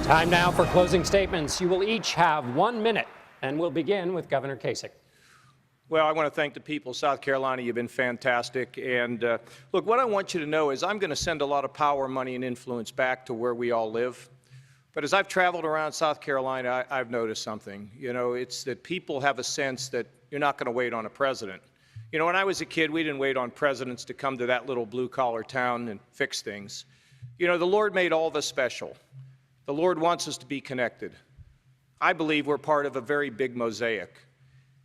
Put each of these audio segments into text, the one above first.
Time now for closing statements. You will each have 1 minute, and we'll begin with Governor Kasich. Well, I want to thank the people of South Carolina. You've been fantastic. And look, what I want you to know is I'm going to send a lot of power, money, and influence back to where we all live. But as I've traveled around South Carolina, I've noticed something. You know, it's that people have a sense that you're not going to wait on a president. You know, when I was a kid, we didn't wait on presidents to come to that little blue-collar town and fix things. You know, the Lord made all of us special. The Lord wants us to be connected. I believe we're part of a very big mosaic.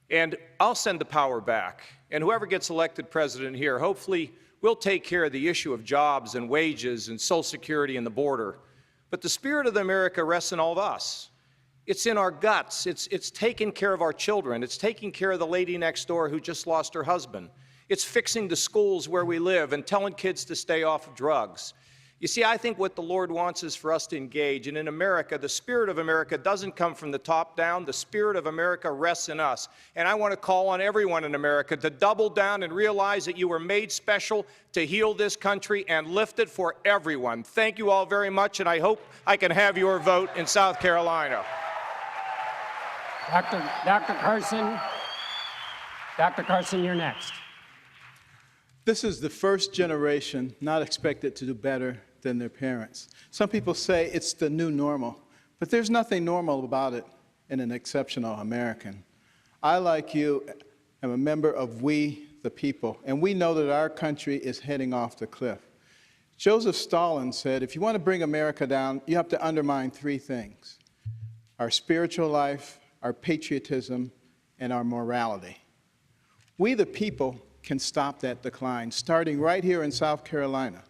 And I'll send the power back. And whoever gets elected president here, hopefully we'll take care of the issue of jobs and wages and Social Security and the border. But the spirit of America rests in all of us. It's in our guts. It's taking care of our children. It's taking care of the lady next door who just lost her husband. It's fixing the schools where we live and telling kids to stay off of drugs. You see, I think what the Lord wants is for us to engage. And in America, the spirit of America doesn't come from the top down. The spirit of America rests in us. And I want to call on everyone in America to double down and realize that you were made special to heal this country and lift it for everyone. Thank you all very much, and I hope I can have your vote in South Carolina. Dr. Carson, you're next. This is the first generation not expected to do better than their parents. Some people say it's the new normal, but there's nothing normal about it in an exceptional American. I, like you, am a member of We the People, and we know that our country is heading off the cliff. Joseph Stalin said, if you want to bring America down, you have to undermine three things: our spiritual life, our patriotism, and our morality. We the people can stop that decline, starting right here in South Carolina.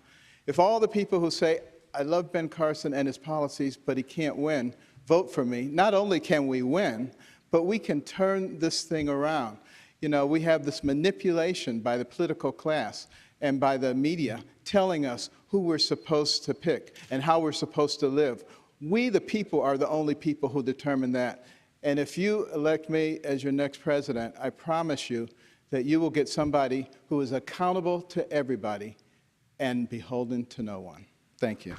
If all the people who say, I love Ben Carson and his policies, but he can't win, vote for me, not only can we win, but we can turn this thing around. You know, we have this manipulation by the political class and by the media telling us who we're supposed to pick and how we're supposed to live. We, the people, are the only people who determine that. And if you elect me as your next president, I promise you that you will get somebody who is accountable to everybody and beholden to no one. Thank you.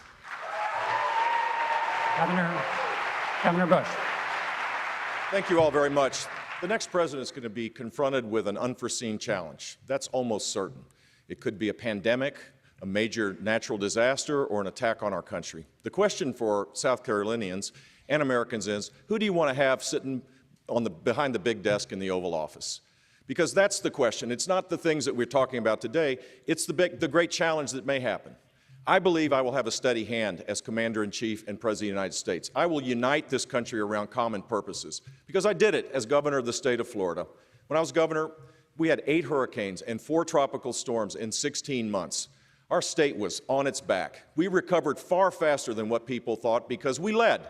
Governor Bush. Thank you all very much. The next president is going to be confronted with an unforeseen challenge. That's almost certain. It could be a pandemic, a major natural disaster, or an attack on our country. The question for South Carolinians and Americans is, who do you want to have sitting behind the big desk in the Oval Office? Because that's the question. It's not the things that we're talking about today. It's the great challenge that may happen. I believe I will have a steady hand as Commander-in-Chief and President of the United States. I will unite this country around common purposes, because I did it as governor of the state of Florida. When I was governor, we had 8 hurricanes and 4 tropical storms in 16 months. Our state was on its back. We recovered far faster than what people thought because we led.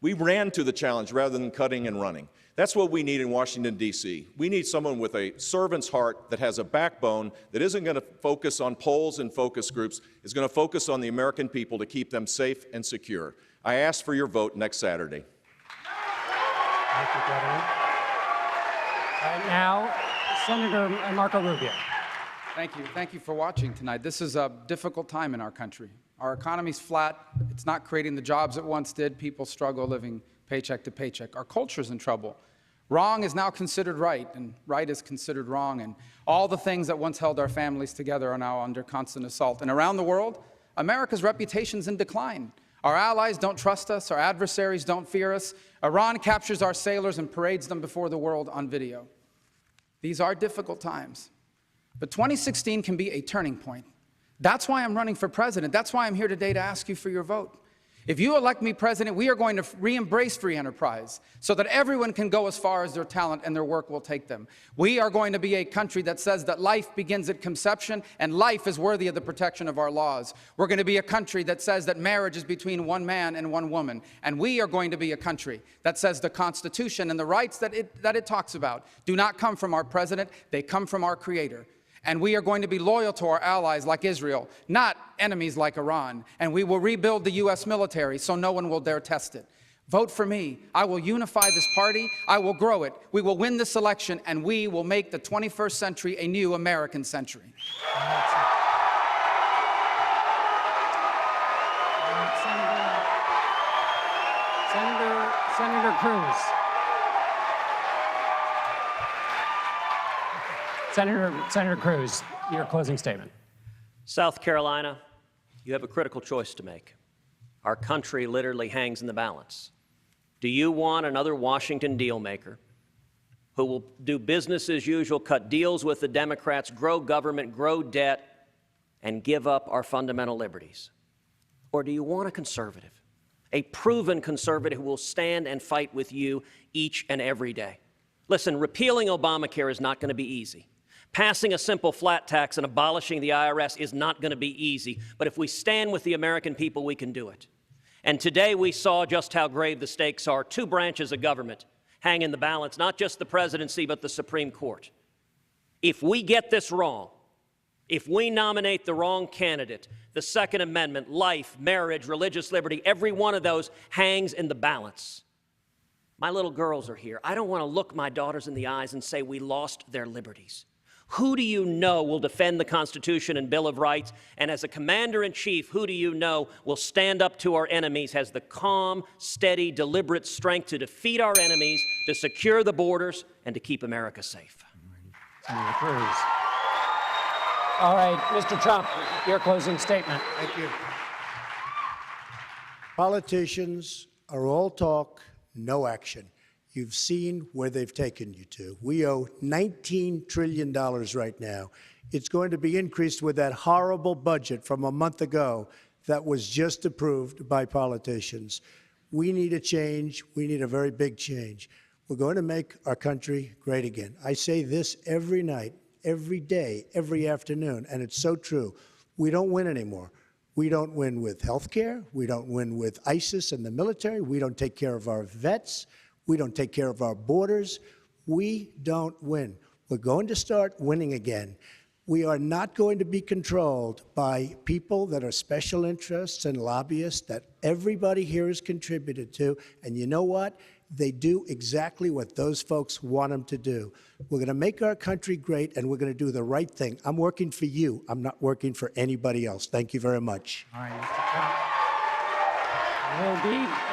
We ran to the challenge rather than cutting and running. That's what we need in Washington, D.C. We need someone with a servant's heart that has a backbone that isn't going to focus on polls and focus groups, is going to focus on the American people to keep them safe and secure. I ask for your vote next Saturday. Thank you, Governor. Now, Senator Marco Rubio. Thank you. Thank you for watching tonight. This is a difficult time in our country. Our economy's flat. It's not creating the jobs it once did. People struggle living paycheck to paycheck. Our culture's in trouble. Wrong is now considered right, and right is considered wrong. And all the things that once held our families together are now under constant assault. And around the world, America's reputation's in decline. Our allies don't trust us. Our adversaries don't fear us. Iran captures our sailors and parades them before the world on video. These are difficult times. But 2016 can be a turning point. That's why I'm running for president. That's why I'm here today to ask you for your vote. If you elect me president, we are going to re-embrace free enterprise so that everyone can go as far as their talent and their work will take them. We are going to be a country that says that life begins at conception and life is worthy of the protection of our laws. We're going to be a country that says that marriage is between one man and one woman. And we are going to be a country that says the Constitution and the rights that it talks about do not come from our president, they come from our Creator. And we are going to be loyal to our allies like Israel, not enemies like Iran. And we will rebuild the U.S. military so no one will dare test it. Vote for me. I will unify this party. I will grow it. We will win this election, and we will make the 21st century a new American century. Senator Cruz. Senator Cruz, your closing statement. South Carolina, you have a critical choice to make. Our country literally hangs in the balance. Do you want another Washington dealmaker who will do business as usual, cut deals with the Democrats, grow government, grow debt, and give up our fundamental liberties? Or do you want a conservative, a proven conservative who will stand and fight with you each and every day? Listen, repealing Obamacare is not going to be easy. Passing a simple flat tax and abolishing the IRS is not going to be easy, but if we stand with the American people, we can do it. And today we saw just how grave the stakes are. Two branches of government hang in the balance, not just the presidency, but the Supreme Court. If we get this wrong, if we nominate the wrong candidate, the Second Amendment, life, marriage, religious liberty, every one of those hangs in the balance. My little girls are here. I don't want to look my daughters in the eyes and say we lost their liberties. Who do you know will defend the Constitution and Bill of Rights? And as a commander-in-chief, who do you know will stand up to our enemies, has the calm, steady, deliberate strength to defeat our enemies, to secure the borders, and to keep America safe? Senator Cruz. All right, Mr. Trump, your closing statement. Thank you. Politicians are all talk, no action. You've seen where they've taken you to. We owe $19 trillion right now. It's going to be increased with that horrible budget from a month ago that was just approved by politicians. We need a change. We need a very big change. We're going to make our country great again. I say this every night, every day, every afternoon, and it's so true. We don't win anymore. We don't win with health care. We don't win with ISIS and the military. We don't take care of our vets. We don't take care of our borders. We don't win. We're going to start winning again. We are not going to be controlled by people that are special interests and lobbyists that everybody here has contributed to. And you know what? They do exactly what those folks want them to do. We're going to make our country great, and we're going to do the right thing. I'm working for you. I'm not working for anybody else. Thank you very much. All right, Mr. Trump.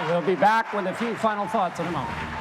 We'll be back with a few final thoughts in a moment.